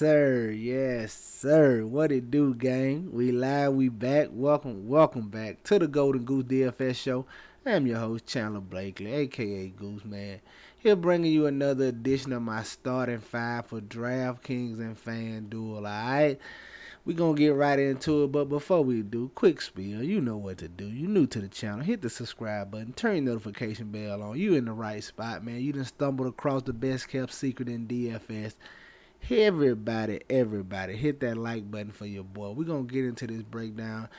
sir. Yes, sir. What it do, gang? We live, we back. Welcome back to the Golden Goose DFS show. I'm your host, Chandler Blakely, aka Goose Man. Here bringing you another edition of my starting five for DraftKings and FanDuel, alright? We gonna get right into it, but before we do, quick spiel. You know what to do. You new to the channel, hit the subscribe button, turn your notification bell on. You in the right spot, man. You done stumbled across the best kept secret in DFS. Everybody, hit that like button for your boy. We're going to get into this breakdown.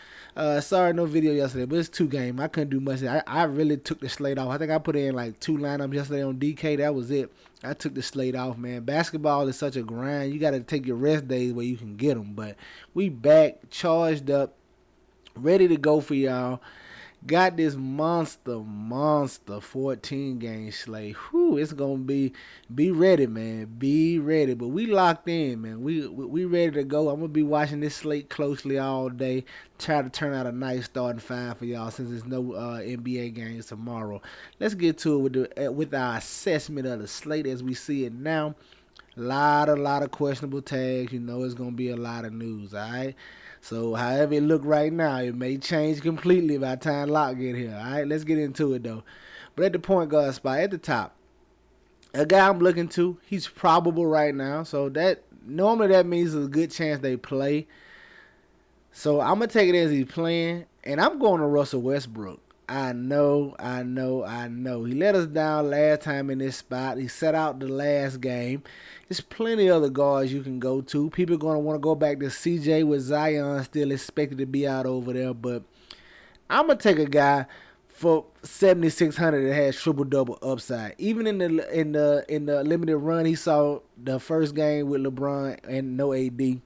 Sorry, no video yesterday, but it's two games. I couldn't do much. I really took the slate off. I think I put in like two lineups yesterday on DK. That was it. I took the slate off, man. Basketball is such a grind. You got to take your rest days where you can get them. But we back, charged up, ready to go for y'all. Got this monster 14 game slate. Whew, it's gonna be ready, man. Be ready. But we locked in, man. We ready to go. I'm gonna be watching this slate closely all day. Try to turn out a nice starting five for y'all since there's no NBA games tomorrow. Let's get to it with our assessment of the slate as we see it now. Lot of questionable tags. You know it's gonna be a lot of news, alright? So however it look right now, it may change completely by the time Lock get here. Alright, let's get into it though. But at the point guard spot, at the top, a guy I'm looking to, he's probable right now. So that normally that means there's a good chance they play. So I'm gonna take it as he's playing, and I'm going to Russell Westbrook. I know. He let us down last time in this spot. He set out the last game. There's plenty of other guards you can go to. People are going to want to go back to CJ with Zion still expected to be out over there. But I'm going to take a guy for 7,600 that has triple-double upside. Even in the limited run he saw the first game with LeBron and no AD.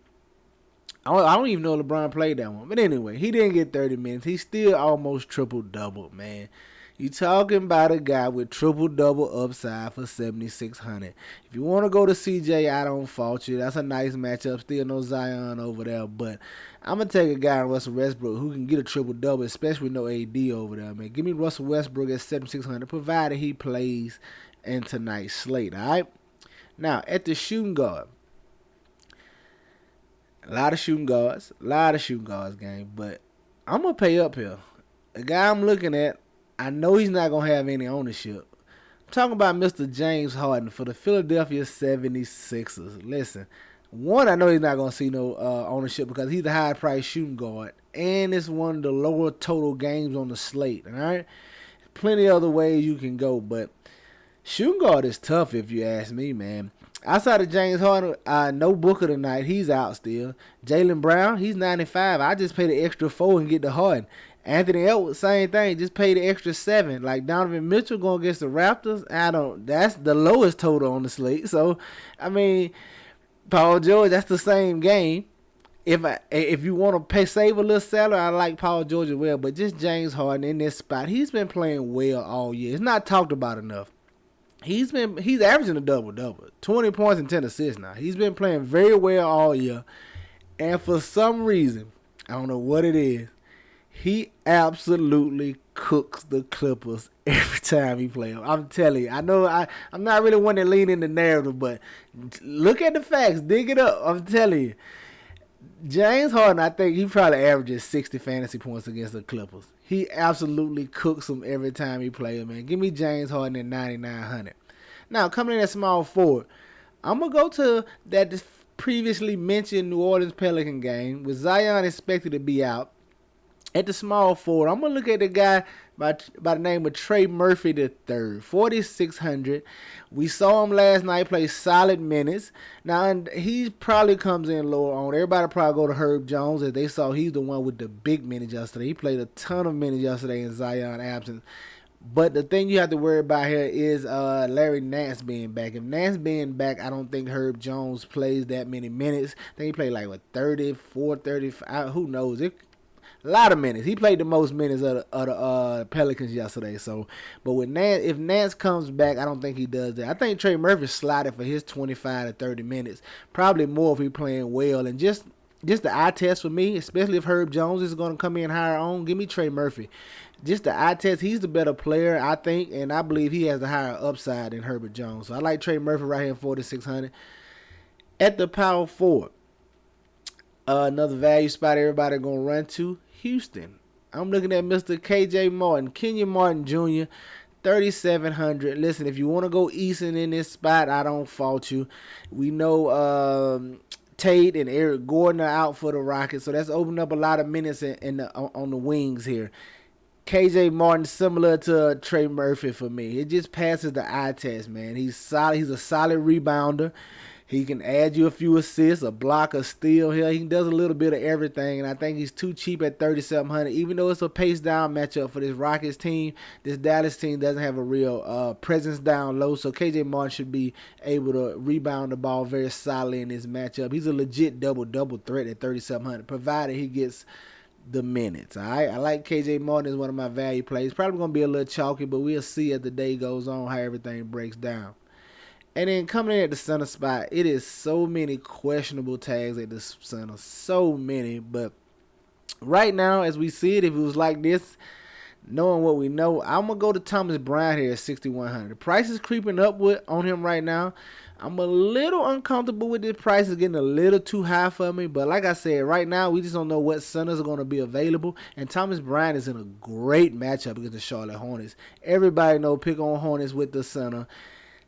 I don't even know LeBron played that one. But anyway, he didn't get 30 minutes. He's still almost triple-double, man. You talking about a guy with triple-double upside for 7,600. If you want to go to CJ, I don't fault you. That's a nice matchup. Still no Zion over there. But I'm going to take a guy in Russell Westbrook who can get a triple-double, especially with no AD over there, man. Give me Russell Westbrook at 7,600, provided he plays in tonight's slate, all right? Now, at the shooting guard. A lot of shooting guards, gang. But I'm going to pay up here. The guy I'm looking at, I know he's not going to have any ownership. I'm talking about Mr. James Harden for the Philadelphia 76ers. Listen, one, I know he's not going to see no ownership because he's a high-priced shooting guard. And it's one of the lower total games on the slate, all right? Plenty of other ways you can go, but shooting guard is tough if you ask me, man. Outside of James Harden, no Booker tonight. He's out still. Jaylen Brown, he's 95. I just pay the extra 4 and get the Harden. Anthony Edwards, same thing. Just pay the extra 7. Like Donovan Mitchell going against the Raptors, that's the lowest total on the slate. So, I mean, Paul George, that's the same game. If you want to save a little salary, I like Paul George as well. But just James Harden in this spot, he's been playing well all year. It's not talked about enough. He's averaging a double-double, 20 points and 10 assists now. He's been playing very well all year. And for some reason, I don't know what it is, he absolutely cooks the Clippers every time he plays them. I'm telling you. I know I'm not really one to lean in the narrative, but look at the facts. Dig it up. I'm telling you. James Harden, I think he probably averages 60 fantasy points against the Clippers. He absolutely cooks them every time he plays, man. Give me James Harden at 9,900. Now, coming in at small forward, I'm going to go to that previously mentioned New Orleans Pelican game with Zion expected to be out. At the small forward, I'm going to look at the guy by the name of Trey Murphy III, 4,600. We saw him last night play solid minutes. Now, he probably comes in lower on. Everybody probably go to Herb Jones as they saw he's the one with the big minutes yesterday. He played a ton of minutes yesterday in Zion absence. But the thing you have to worry about here is Larry Nance being back. If Nance being back, I don't think Herb Jones plays that many minutes. I think he played like, 34, 35, who knows. A lot of minutes. He played the most minutes of the Pelicans yesterday. So, but with Nance, if Nance comes back, I don't think he does that. I think Trey Murphy slotted for his 25 to 30 minutes. Probably more if he's playing well. And just the eye test for me, especially if Herb Jones is going to come in higher on, give me Trey Murphy. Just the eye test, he's the better player, I think, and I believe he has the higher upside than Herbert Jones. So I like Trey Murphy right here at 4,600. At the power forward, another value spot everybody going to run to, Houston. I'm looking at Mr. KJ Martin, Kenyon Martin Jr., 3,700. Listen, if you want to go Easton in this spot, I don't fault you. We know Tate and Eric Gordon are out for the Rockets, so that's opened up a lot of minutes on the wings here. KJ Martin similar to Trey Murphy for me. It just passes the eye test, man. He's solid. He's a solid rebounder. He can add you a few assists, a block, a steal here. He does a little bit of everything, and I think he's too cheap at 3,700. Even though it's a pace down matchup for this Rockets team, this Dallas team doesn't have a real presence down low, so KJ Martin should be able to rebound the ball very solidly in this matchup. He's a legit double threat at 3,700, provided he gets the minutes. All right, I like KJ Martin as one of my value plays. Probably gonna be a little chalky, but we'll see as the day goes on how everything breaks down. And then coming in at the center spot, it is so many questionable tags at the center, so many. But right now, as we see it, if it was like this, knowing what we know, I'm gonna go to Thomas Bryant here at 6,100. The price is creeping upward on him right now. I'm a little uncomfortable with this price. It's getting a little too high for me. But like I said, right now, we just don't know what centers are going to be available. And Thomas Bryant is in a great matchup against the Charlotte Hornets. Everybody know pick on Hornets with the center.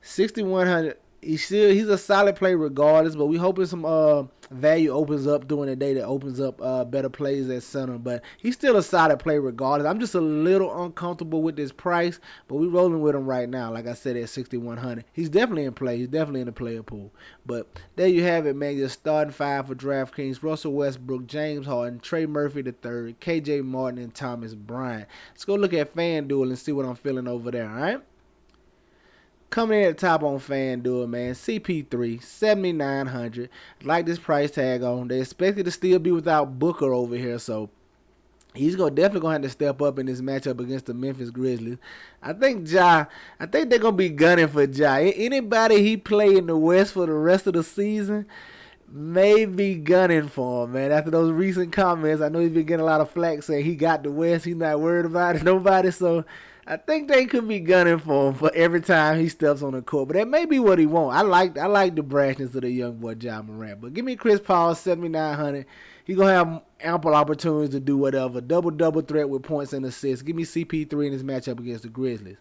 6,100. He's a solid play regardless, but we hoping some value opens up during the day that opens up better plays at center. But he's still a solid play regardless. I'm just a little uncomfortable with this price, but we rolling with him right now. Like I said, at 6,100, he's definitely in play. He's definitely in the player pool. But there you have it, man. Your starting five for DraftKings: Russell Westbrook, James Harden, Trey Murphy III, KJ Martin, and Thomas Bryant. Let's go look at FanDuel and see what I'm feeling over there. All right. Coming in at the top on FanDuel, man, CP3, 7,900. Like this price tag on. They expected to still be without Booker over here, so he's definitely gonna have to step up in this matchup against the Memphis Grizzlies. I think they're gonna be gunning for Ja. Anybody he play in the West for the rest of the season may be gunning for him, man. After those recent comments, I know he's been getting a lot of flack saying he got the West, he's not worried about it, nobody. So I think they could be gunning for him for every time he steps on the court. But that may be what he wants. I like the brashness of the young boy Ja Morant. But give me Chris Paul, 7,900. He's going to have ample opportunities to do whatever. Double threat with points and assists. Give me CP3 in this matchup against the Grizzlies.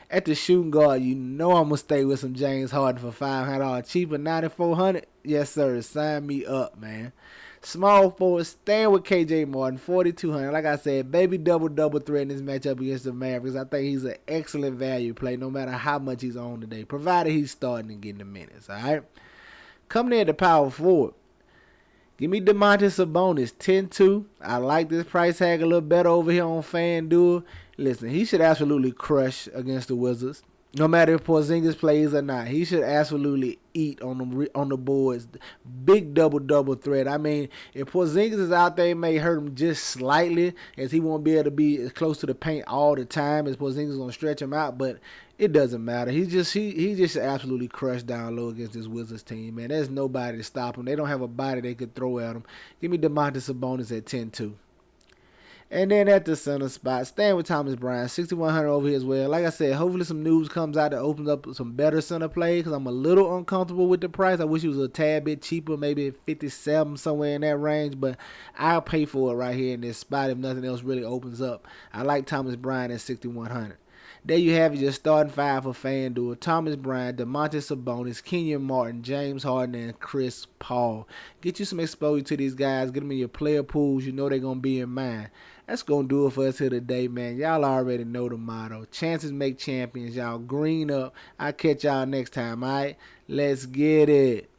At the shooting guard, you know I'm going to stay with some James Harden for $500 cheaper, 9,400. Yes, sir. Sign me up, man. Small forward, staying with KJ Martin, 4,200. Like I said, baby double threat in this matchup against the Mavericks. I think he's an excellent value play no matter how much he's on today, provided he's starting and getting the minutes, all right? Coming in at the power forward, give me Domantas Sabonis, 10-2. I like this price tag a little better over here on FanDuel. Listen, he should absolutely crush against the Wizards. No matter if Porzingis plays or not, he should absolutely eat on the boards. Big double threat. I mean, if Porzingis is out there, it may hurt him just slightly, as he won't be able to be as close to the paint all the time, as Porzingis is going to stretch him out. But it doesn't matter. He just absolutely crushed down low against this Wizards team, man. There's nobody to stop him. They don't have a body they could throw at him. Give me Domantas Sabonis at 10-2. And then at the center spot, staying with Thomas Bryant, 6,100 over here as well. Like I said, hopefully some news comes out that opens up some better center play, because I'm a little uncomfortable with the price. I wish it was a tad bit cheaper, maybe 57, somewhere in that range. But I'll pay for it right here in this spot if nothing else really opens up. I like Thomas Bryant at 6,100. There you have it, your starting five for FanDuel: Thomas Bryant, Domantas Sabonis, Kenyon Martin, James Harden, and Chris Paul. Get you some exposure to these guys. Get them in your player pools. You know they're going to be in mind. That's going to do it for us here today, man. Y'all already know the motto. Chances make champions, y'all. Green up. I'll catch y'all next time, all right? Let's get it.